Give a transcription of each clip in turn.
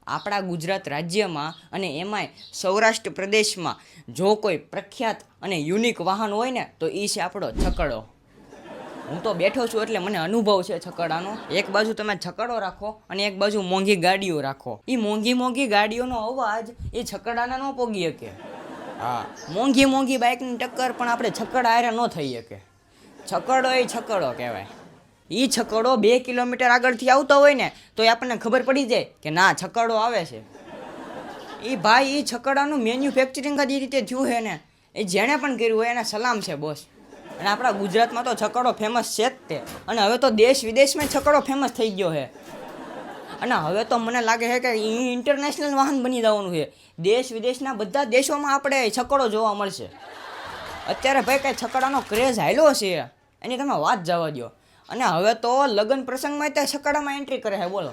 આપણા ગુજરાત રાજ્યમાં અને એમાંય સૌરાષ્ટ્ર પ્રદેશમાં જો કોઈ પ્રખ્યાત અને યુનિક વાહન હોય ને તો એ છે આપણો છકડો. હું તો બેઠો છું એટલે મને અનુભવ છે છકડાનો. એક બાજુ તમે છકડો રાખો અને એક બાજુ મોંઘી ગાડીઓ રાખો. એ મોંઘી ગાડીઓનો અવાજ એ છકડાના ન પોગી શકે. હા, મોંઘી બાઇકની ટક્કર પણ આપણે છકડા હારે ન થઈ શકે. છકડો એ છકડો કહેવાય. એ છકડો 2 કિલોમીટર આગળથી આવતો હોય ને તો એ આપણને ખબર પડી જાય કે ના છકડો આવે છે. એ ભાઈ એ છકડાનું મેન્યુફેક્ચરિંગ જ એ રીતે થયું છે ને, એ જેણે પણ કર્યું હોય એને સલામ છે બોસ. અને આપણા ગુજરાતમાં તો છકડો ફેમસ છે જ તે. અને હવે તો દેશ વિદેશમાં છકડો ફેમસ થઈ ગયો છે. અને હવે તો મને લાગે છે કે એ ઇન્ટરનેશનલ વાહન બની જવાનું છે. દેશ વિદેશના બધા દેશોમાં આપણે છકડો જોવા મળશે. અત્યારે ભાઈ કાંઈ છકડાનો ક્રેઝ હાલ્યો છે એની તમે વાત જવા દો. અને હવે તો લગ્ન પ્રસંગમાં ત્યાં છકડામાં એન્ટ્રી કરે છે બોલો.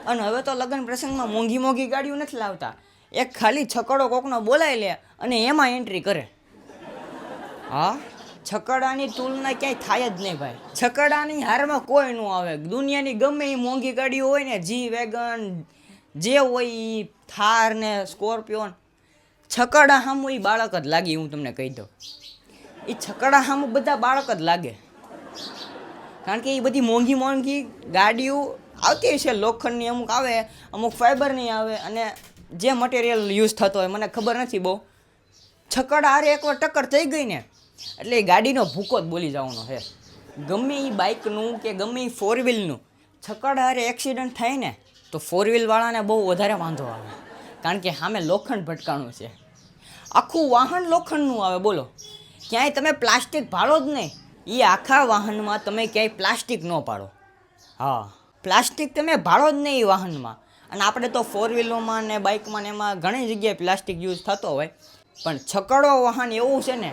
અને હવે તો લગ્ન પ્રસંગમાં મોંઘી ગાડીઓ નથી લાવતા. એક ખાલી છકડો કોકનો બોલાવી લે અને એમાં એન્ટ્રી કરે. હા, છકડાની તુલના ક્યાંય થાય જ નહીં ભાઈ. છકડાની હારમાં કોઈ ન આવે. દુનિયાની ગમે એ મોંઘી ગાડીઓ હોય ને, જી વેગન જે હોય એ થાર ને સ્કોર્પિયો, છકડા સામું એ બાળક જ લાગી. હું તમને કહી દઉં, એ છકડા સામું બધા બાળક જ લાગે. કારણ કે એ બધી મોંઘી ગાડીઓ આવતી છે. લોખંડની અમુક આવે, અમુક ફાઈબરની આવે, અને જે મટીરિયલ યુઝ થતો હોય મને ખબર નથી બહુ. છકડા હારે એકવાર ટક્કર થઈ ગઈ ને એટલે એ ગાડીનો ભૂકો જ બોલી જવાનો છે. ગમે એ બાઇકનું કે ગમે એ 4 વ્હીલનું છકડા હારે એક્સિડન્ટ થાય ને તો 4 વ્હીલવાળાને બહુ વધારે વાંધો આવે. કારણ કે સામે લોખંડ ભટકાણું છે. આખું વાહન લોખંડનું આવે બોલો. ક્યાંય તમે પ્લાસ્ટિક ભાળો જ નહીં. એ આખા વાહનમાં તમે ક્યાંય પ્લાસ્ટિક ન પાડો. હા, પ્લાસ્ટિક તમે ભાળો જ નહીં એ વાહનમાં. અને આપણે તો 4 વ્હીલોમાં ને બાઇકમાં ને એમાં ઘણી જગ્યાએ પ્લાસ્ટિક યુઝ થતો હોય, પણ છકડો વાહન એવું છે ને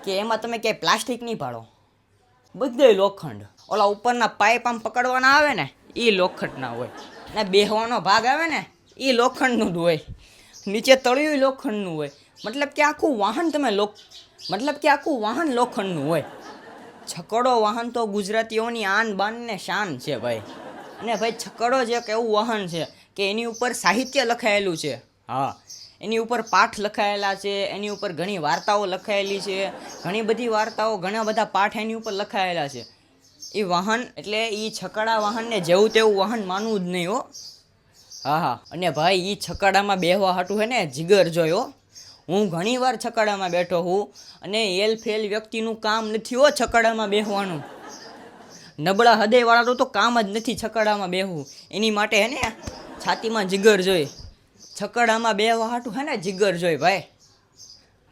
કે એમાં તમે ક્યાંય પ્લાસ્ટિક નહીં પાડો. બધે લોખંડ. ઓલા ઉપરના પાઇપ આમ પકડવાના આવે ને એ લોખંડના હોય. અને બેહવાનો ભાગ આવે ને એ લોખંડનું જ હોય. નીચે તળિયું લોખંડનું હોય. મતલબ કે આખું વાહન લોખંડનું હોય. છકડો વાહન તો ગુજરાતીઓની આન બાન ને શાન છે ભાઈ. અને ભાઈ છકડો જ એક એવું વાહન છે કે એની ઉપર સાહિત્ય લખાયેલું છે. હા, એની ઉપર પાઠ લખાયેલા છે, એની ઉપર ઘણી વાર્તાઓ લખાયેલી છે. ઘણી બધી વાર્તાઓ, ઘણા બધા પાઠ એની ઉપર લખાયેલા છે. એ વાહન એટલે એ છકડા વાહનને જેવું તેવું વાહન માનવું જ નહીં હો. હા, અને ભાઈ એ છકડામાં બેહવા હાટું છે ને જીગર જોયો. હું ઘણી વાર છકડામાં બેઠો હું, અને એલફેલ વ્યક્તિનું કામ નથી હો છકડામાં બેહવાનું. નબળા હૃદયવાળાનું તો કામ જ નથી છકડામાં બેહવું. એની માટે હે ને છાતીમાં જીગર જોઈ. છકડામાં બેહવા હાટું હે ને જીગર જોઈ ભાઈ.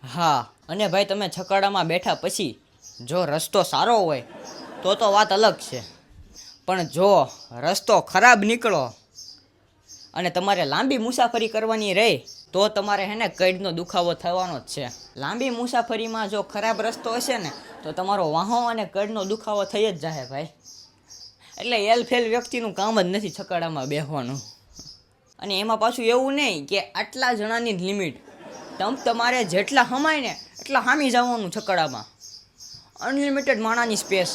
હા, અને ભાઈ તમે છકડામાં બેઠા પછી જો રસ્તો સારો હોય તો વાત અલગ છે. પણ જો રસ્તો ખરાબ નીકળો અને તમારે લાંબી મુસાફરી કરવાની રહે તો તમારે હે ને કઈડનો દુખાવો થવાનો જ છે. લાંબી મુસાફરીમાં જો ખરાબ રસ્તો હશે ને તો તમારો વાહો અને કઈડનો દુખાવો થઈ જ જાય ભાઈ. એટલે એલફેલ વ્યક્તિનું કામ જ નથી છકડામાં બેસવાનું. અને એમાં પાછું એવું નહીં કે આટલા જણાની જ લિમિટ. તમારે જેટલા હમાય ને એટલા હામી જવાનું છકડામાં. Unlimited માણાની space.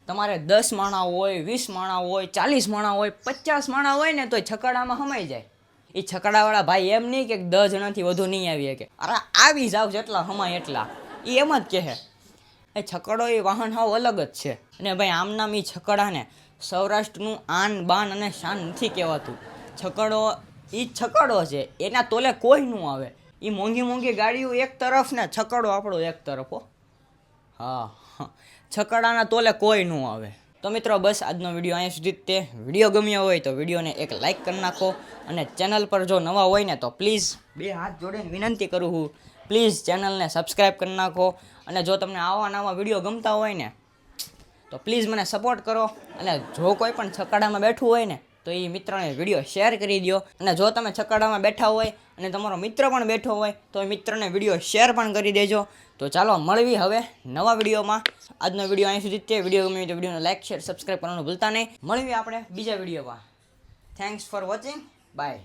તમારે 10 માણા હોય, 20 માણા હોય, 40 માણા હોય, 50 માણા હોય ને તોય છકડામાં હમાઈ જાય. એ છકડાવાળા ભાઈ એમ નહીં કે 10 જણાથી વધુ નહીં આવી શકે. અરે આવી જાવ જેટલા હમાય એટલા. એ એમ જ કહે. એ છકડો એ વાહન હાવ અલગ જ છે. અને ભાઈ આમ નામ એ છકડાને સૌરાષ્ટ્રનું આન બાન અને શાન નથી કહેવાતું. છકડો એ છકડો છે, એના તોલે કોઈ ન આવે. એ મોંઘી ગાડીઓ એક તરફ ને છકડો આપણો એક તરફ હો. હા, છકડાના તોલે કોઈ ન આવે. તો મિત્રો બસ આજનો વિડીયો અહીંયા સુધી જ તે. વિડીયો ગમ્યો હોય તો વિડીયોને એક લાઇક કરી નાખો. અને ચેનલ પર જો નવા હોય ને તો પ્લીઝ 2 હાથ જોડીને વિનંતી કરું છું, પ્લીઝ ચેનલને સબસ્ક્રાઈબ કરી નાખો. અને જો તમને આવા વિડીયો ગમતા હોય ને તો પ્લીઝ મને સપોર્ટ કરો. અને જો કોઈ પણ છકડામાં બેઠું હોય ને તો એ મિત્રને વિડીયો શેર કરી દો. અને જો તમે છકડામાં બેઠા હોય અને તમારો મિત્ર પણ બેઠો હોય તો એ મિત્રને વિડીયો શેર પણ કરી દેજો. તો ચાલો મળવી હવે નવા વિડીયોમાં. આજનો વિડીયો અહીં સુધી જ તે. વિડીયો ગમે તો વિડીયોને લાઇક, શેર, સબસ્ક્રાઈબ કરવાનું ભૂલતા નહીં. મળવી આપણે બીજા વિડીયોમાં. Thanks for watching. બાય.